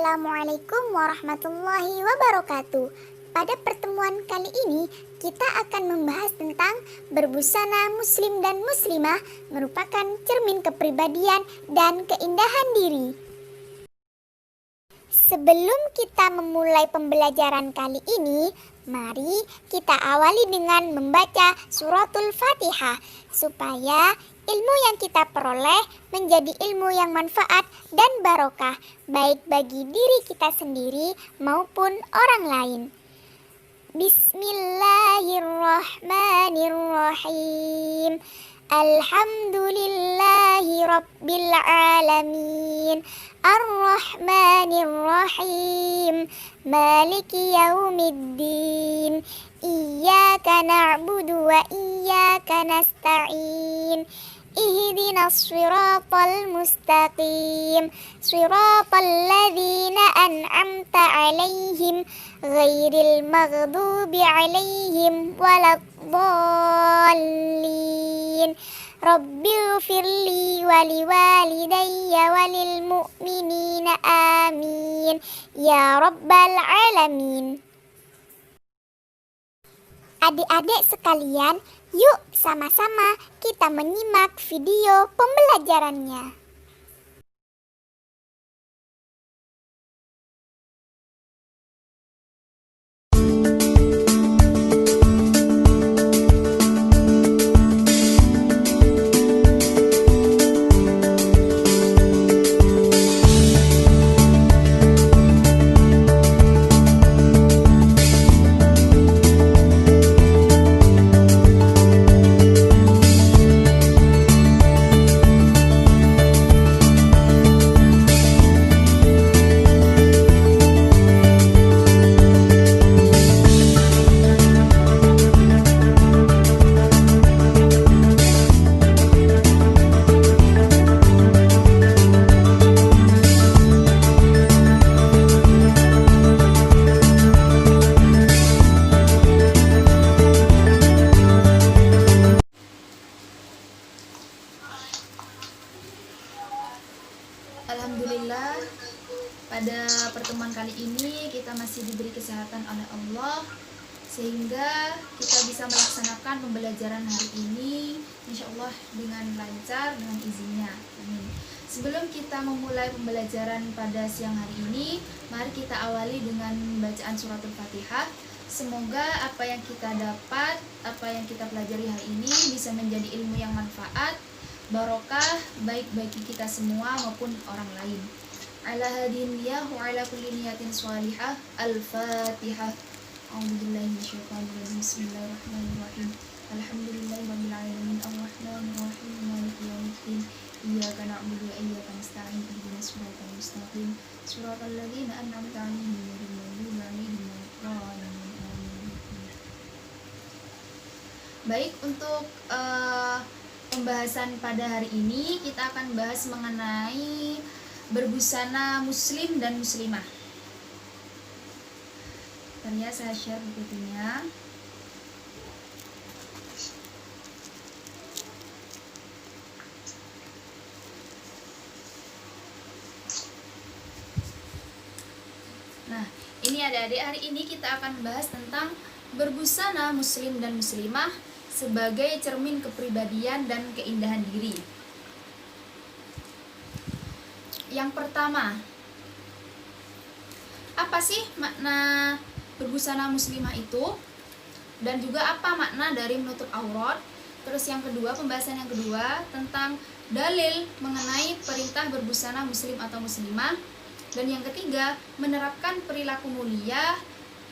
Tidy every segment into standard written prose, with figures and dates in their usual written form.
Assalamualaikum warahmatullahi wabarakatuh. Pada pertemuan kali ini kita akan membahas tentang berbusana muslim dan muslimah merupakan cermin kepribadian dan keindahan diri. Sebelum kita memulai pembelajaran kali ini, mari kita awali dengan membaca suratul Fatihah supaya ilmu yang kita peroleh menjadi ilmu yang manfaat dan barokah baik bagi diri kita sendiri maupun orang lain. Bismillahirrahmanirrahim. Alhamdulillahi rabbil alamin. Ar-Rahmanir-Rahim. Maliki yaumiddin. Iyyaka na'budu wa iyyaka nasta'in. Ihdinas siratal mustaqim. Siratal ladzina an'amta 'alaihim ghairil maghdubi 'alaihim waladdallin. Rabbighfirli wa liwalidayya walil mu'minina amin ya rabbal alamin. Adik-adik sekalian, yuk sama-sama kita menyimak video pembelajarannya. Alhamdulillah, pada pertemuan kali ini kita masih diberi kesehatan oleh Allah sehingga kita bisa melaksanakan pembelajaran hari ini insya Allah dengan lancar, dengan izinnya. Amin. Sebelum kita memulai pembelajaran pada siang hari ini, mari kita awali dengan bacaan suratul Fatihah. Semoga apa yang kita dapat, apa yang kita pelajari hari ini bisa menjadi ilmu yang manfaat, barokah baik bagi kita semua maupun orang lain. Ala hadin niyah wa ala kulli niyatin shalihah. Al-Fatihah. A'udzubillahi minasyaitonir rajim. Bismillahirrahmanirrahim. Alhamdulillahirabbil alamin arrahmanir rahim maliki yaumiddin. Iyyaka na'budu wa iyyaka nasta'in. Ihdinas siratal mustaqim. Siratal ladzina an'amta 'alaihim ghairil maghdubi 'alaihim waladdallin. Baik, untuk pembahasan pada hari ini kita akan bahas mengenai berbusana muslim dan muslimah. Dan ya, saya share bukunya. Nah, ini adik-adik, hari ini kita akan membahas tentang berbusana muslim dan muslimah sebagai cermin kepribadian dan keindahan diri. Yang pertama, apa sih makna berbusana muslimah itu? Dan juga apa makna dari menutup aurat? Terus yang kedua, pembahasan yang kedua tentang dalil mengenai perintah berbusana muslim atau muslimah. Dan yang ketiga, menerapkan perilaku mulia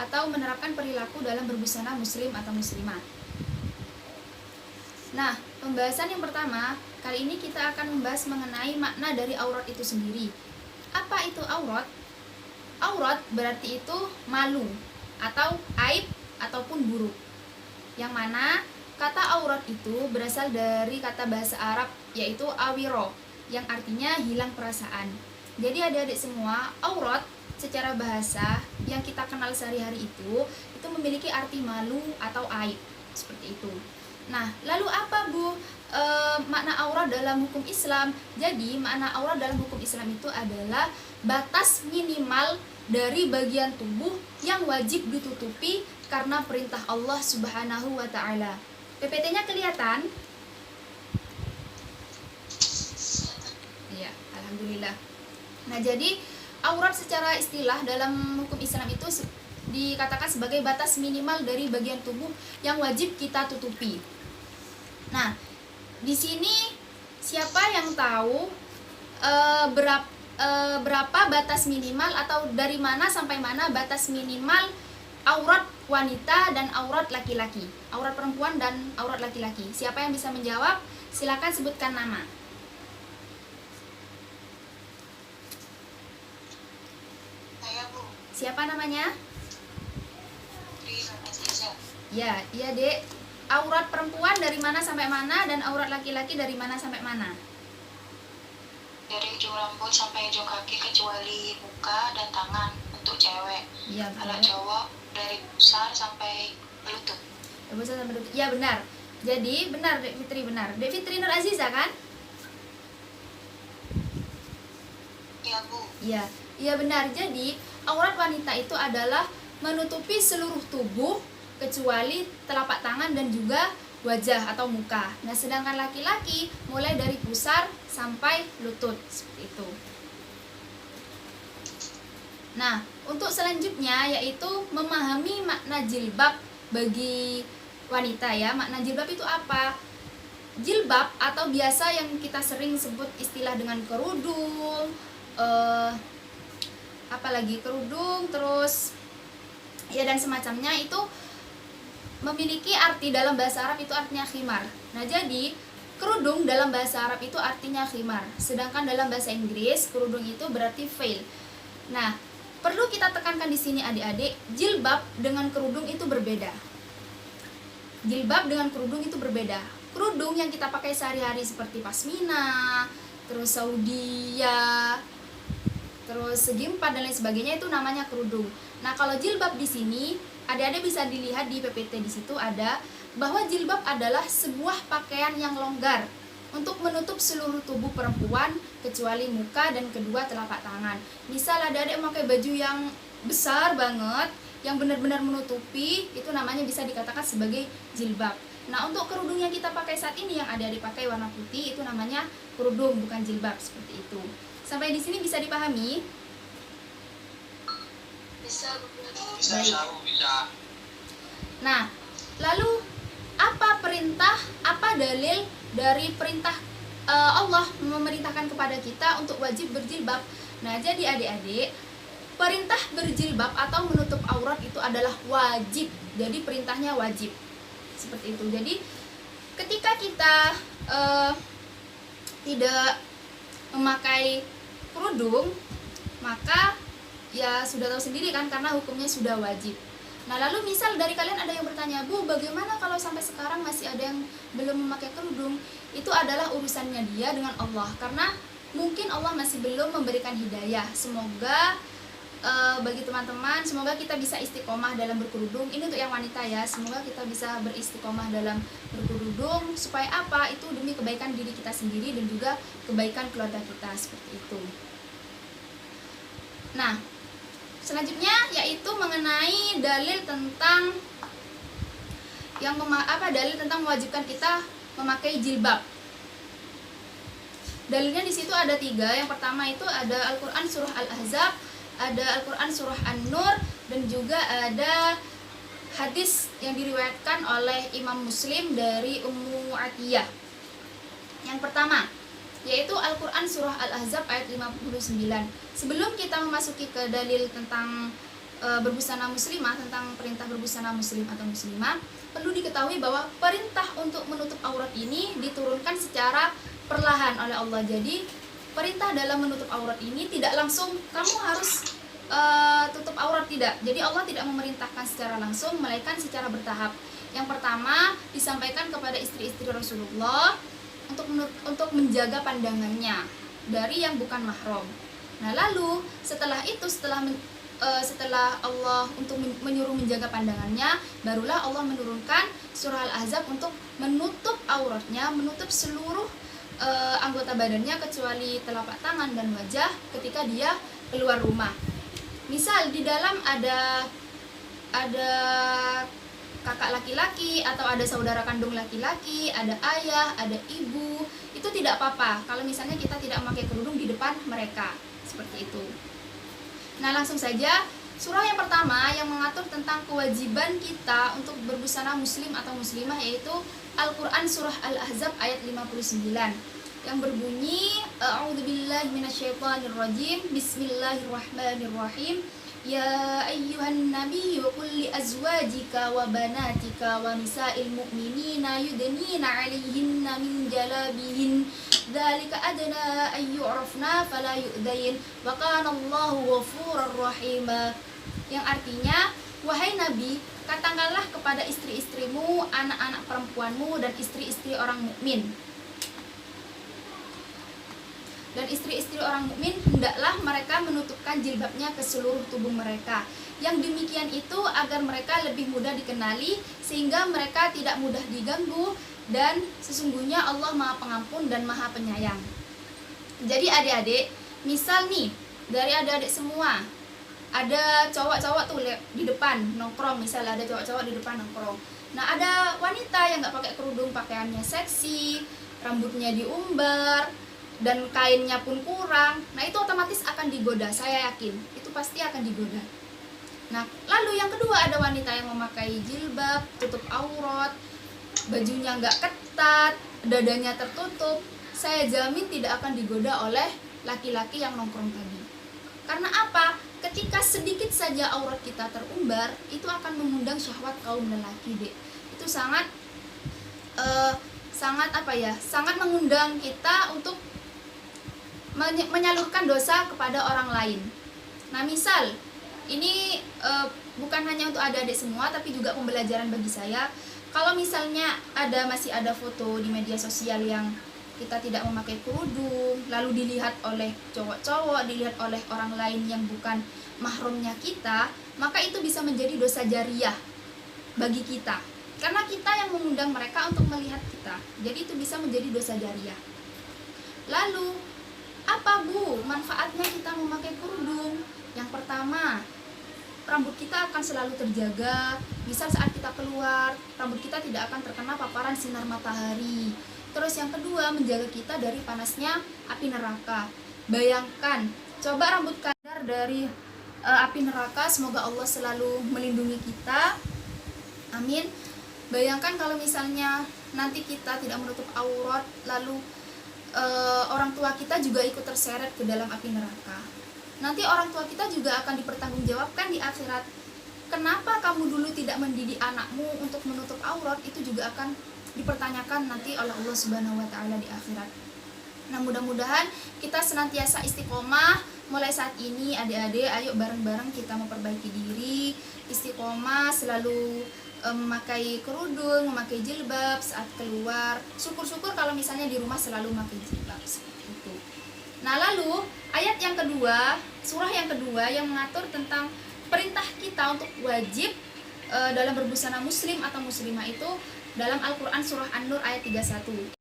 atau menerapkan perilaku dalam berbusana muslim atau muslimah. Nah, pembahasan yang pertama, kali ini kita akan membahas mengenai makna dari aurat itu sendiri. Apa itu aurat? Aurat berarti itu malu atau aib ataupun buruk. Yang mana kata aurat itu berasal dari kata bahasa Arab yaitu awiro, yang artinya hilang perasaan. Jadi adik-adik semua, aurat secara bahasa yang kita kenal sehari-hari itu memiliki arti malu atau aib, seperti itu. Nah, lalu apa makna aurat dalam hukum Islam? Jadi makna aurat dalam hukum Islam itu adalah batas minimal dari bagian tubuh yang wajib ditutupi karena perintah Allah Subhanahu wa taala. PPT-nya kelihatan? Iya, alhamdulillah. Nah, jadi aurat secara istilah dalam hukum Islam itu dikatakan sebagai batas minimal dari bagian tubuh yang wajib kita tutupi. Nah, di sini siapa yang tahu berapa batas minimal atau dari mana sampai mana batas minimal aurat wanita dan aurat laki-laki, aurat perempuan dan aurat laki-laki? Siapa yang bisa menjawab? Silakan sebutkan nama. Saya, Bu. Siapa namanya? Aziza. Ya, iya Dek. Aurat perempuan dari mana sampai mana dan aurat laki-laki dari mana sampai mana? Dari ujung rambut sampai ujung kaki kecuali muka dan tangan untuk cewek. Iya, Kalau benar. cowok dari pusar sampai lutut. Iya benar. Jadi benar Dek Fitri, benar. Dek Fitri Nur Aziza kan? Iya, Bu. Iya, iya benar. Jadi aurat wanita itu adalah menutupi seluruh tubuh kecuali telapak tangan dan juga wajah atau muka. Nah, sedangkan laki-laki mulai dari pusar sampai lutut seperti itu. Nah, untuk selanjutnya yaitu memahami makna jilbab bagi wanita ya. Makna jilbab itu apa? Jilbab atau biasa yang kita sering sebut istilah dengan kerudung, apalagi kerudung, terus ya dan semacamnya, itu memiliki arti dalam bahasa Arab itu artinya khimar. Nah, jadi kerudung dalam bahasa Arab itu artinya khimar, sedangkan dalam bahasa Inggris kerudung itu berarti veil. Nah, perlu kita tekankan di sini adik-adik, jilbab dengan kerudung itu berbeda. Jilbab dengan kerudung itu berbeda. Kerudung yang kita pakai sehari-hari seperti pasmina, terus saudia, terus segi empat dan lain sebagainya itu namanya kerudung. Nah, kalau jilbab di sini adik-adik bisa dilihat di PPT, di situ ada bahwa jilbab adalah sebuah pakaian yang longgar untuk menutup seluruh tubuh perempuan kecuali muka dan kedua telapak tangan. Misal adik-adik memakai baju yang besar banget, yang benar-benar menutupi, itu namanya bisa dikatakan sebagai jilbab. Nah, untuk kerudung yang kita pakai saat ini yang adik-adik pakai warna putih itu namanya kerudung, bukan jilbab, seperti itu. Sampai di sini bisa dipahami? Bisa, Bu. Baik. Nah, lalu apa perintah, apa dalil dari perintah Allah memerintahkan kepada kita untuk wajib berjilbab? Nah, jadi adik-adik, perintah berjilbab atau menutup aurat itu adalah wajib. Jadi perintahnya wajib. Seperti itu. Jadi ketika kita tidak memakai kerudung, maka ya sudah tahu sendiri kan, karena hukumnya sudah wajib. Nah, lalu misal dari kalian ada yang bertanya, Bu, bagaimana kalau sampai sekarang masih ada yang belum memakai kerudung? Itu adalah urusannya dia dengan Allah, karena mungkin Allah masih belum memberikan hidayah. Semoga bagi teman-teman, semoga kita bisa istiqomah dalam berkerudung. Ini untuk yang wanita ya, semoga kita bisa beristiqomah dalam berkerudung. Supaya apa? Itu demi kebaikan diri kita sendiri dan juga kebaikan keluarga kita, seperti itu. Nah, selanjutnya yaitu mengenai dalil tentang dalil tentang mewajibkan kita memakai jilbab. Dalilnya di situ ada 3. Yang pertama itu ada Al-Qur'an surah Al-Ahzab, ada Al-Qur'an surah An-Nur, dan juga ada hadis yang diriwayatkan oleh Imam Muslim dari Ummu Atiyah. Yang pertama yaitu Al-Qur'an surah Al-Ahzab ayat 59. Sebelum kita memasuki ke dalil tentang berbusana muslimah, tentang perintah berbusana muslim atau muslimah, perlu diketahui bahwa perintah untuk menutup aurat ini diturunkan secara perlahan oleh Allah. Jadi perintah dalam menutup aurat ini tidak langsung kamu harus tutup aurat, tidak. Jadi Allah tidak memerintahkan secara langsung, melainkan secara bertahap. Yang pertama disampaikan kepada istri-istri Rasulullah untuk menjaga pandangannya dari yang bukan mahram. Nah, lalu setelah itu, setelah Allah untuk menyuruh menjaga pandangannya, barulah Allah menurunkan surah Al-Ahzab untuk menutup auratnya, menutup seluruh anggota badannya kecuali telapak tangan dan wajah ketika dia keluar rumah. Misal di dalam ada kakak laki-laki atau ada saudara kandung laki-laki, ada ayah, ada ibu, itu tidak apa-apa kalau misalnya kita tidak memakai kerudung di depan mereka, seperti itu. Nah, langsung saja, surah yang pertama yang mengatur tentang kewajiban kita untuk berbusana muslim atau muslimah yaitu Al-Quran surah Al-Ahzab ayat 59 yang berbunyi A'udzubillahi minasyaitonirrajim, Bismillahirrahmanirrahim. Ya ayyuhan nabiyyu qul li azwajika wa banatika wa nisa'il mu'minina yudnina 'alaihinna min jalabihin dzalika adna ay yu'rafna fala yu'dain wa kana Allahu ghafurur rahima. Yang artinya, wahai Nabi, katakanlah kepada istri-istrimu, anak-anak perempuanmu dan istri-istri orang mukmin. Dan istri-istri orang mukmin hendaklah mereka menutupkan jilbabnya ke seluruh tubuh mereka. Yang demikian itu agar mereka lebih mudah dikenali sehingga mereka tidak mudah diganggu, dan sesungguhnya Allah Maha Pengampun dan Maha Penyayang. Jadi adik-adik, misal nih dari adik-adik semua ada cowok-cowok tuh di depan nongkrong, misal ada cowok-cowok di depan nongkrong. Nah, ada wanita yang nggak pakai kerudung, pakaiannya seksi, rambutnya diumbar, dan kainnya pun kurang. Nah, itu otomatis akan digoda, saya yakin itu pasti akan digoda. Nah, lalu yang kedua ada wanita yang memakai jilbab, tutup aurat, bajunya nggak ketat, dadanya tertutup. Saya jamin tidak akan digoda oleh laki-laki yang nongkrong tadi. Karena apa? Ketika sedikit saja aurat kita terumbar, itu akan mengundang syahwat kaum lelaki, Dek. Itu sangat sangat mengundang kita untuk menyalurkan dosa kepada orang lain. Nah, misal ini bukan hanya untuk adik-adik semua, tapi juga pembelajaran bagi saya. Kalau misalnya masih ada foto di media sosial yang kita tidak memakai kerudung, lalu dilihat oleh cowok-cowok, dilihat oleh orang lain yang bukan mahramnya kita, maka itu bisa menjadi dosa jariah bagi kita. Karena kita yang mengundang mereka untuk melihat kita. Jadi itu bisa menjadi dosa jariah. Lalu, apa Bu manfaatnya kita memakai kerudung? Yang pertama, rambut kita akan selalu terjaga. Misal saat kita keluar, rambut kita tidak akan terkena paparan sinar matahari. Terus yang kedua, menjaga kita dari panasnya api neraka. Bayangkan, coba rambut kadar dari api neraka, semoga Allah selalu melindungi kita. Amin. Bayangkan kalau misalnya nanti kita tidak menutup aurat, lalu orang tua kita juga ikut terseret ke dalam api neraka. Nanti orang tua kita juga akan dipertanggungjawabkan di akhirat. Kenapa kamu dulu tidak mendidik anakmu untuk menutup aurat? Itu juga akan dipertanyakan nanti oleh Allah Subhanahu wa taala di akhirat. Nah, mudah-mudahan kita senantiasa istiqomah. Mulai saat ini adik-adik, ayo bareng-bareng kita memperbaiki diri, istiqomah, selalu memakai kerudung, memakai jilbab saat keluar. Syukur-syukur kalau misalnya di rumah selalu memakai jilbab, seperti itu. Nah, lalu ayat yang kedua, surah yang kedua yang mengatur tentang perintah kita untuk wajib dalam berbusana muslim atau muslimah itu dalam Al-Quran surah An-Nur ayat 31.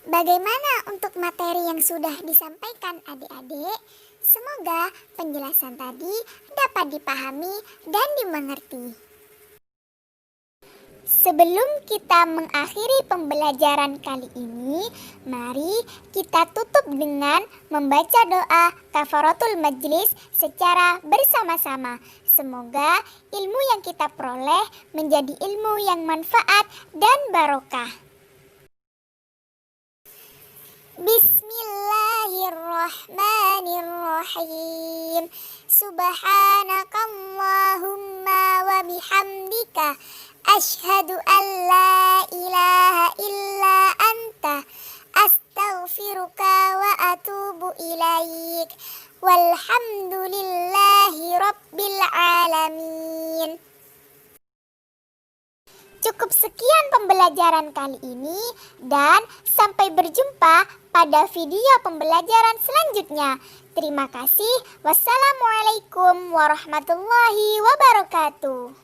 Bagaimana untuk materi yang sudah disampaikan adik-adik? Semoga penjelasan tadi dapat dipahami dan dimengerti. Sebelum kita mengakhiri pembelajaran kali ini, mari kita tutup dengan membaca doa kafaratul majlis secara bersama-sama. Semoga ilmu yang kita peroleh menjadi ilmu yang manfaat dan barokah. Bismillahirrahmanirrahim. Subhanakallahumma wa bihamdika asyhadu an la ilaha illa anta astaghfiruka wa atubu ilaik. Walhamdulillahi rabbil alamin. Cukup sekian pembelajaran kali ini dan sampai berjumpa pada video pembelajaran selanjutnya. Terima kasih. Wassalamualaikum warahmatullahi wabarakatuh.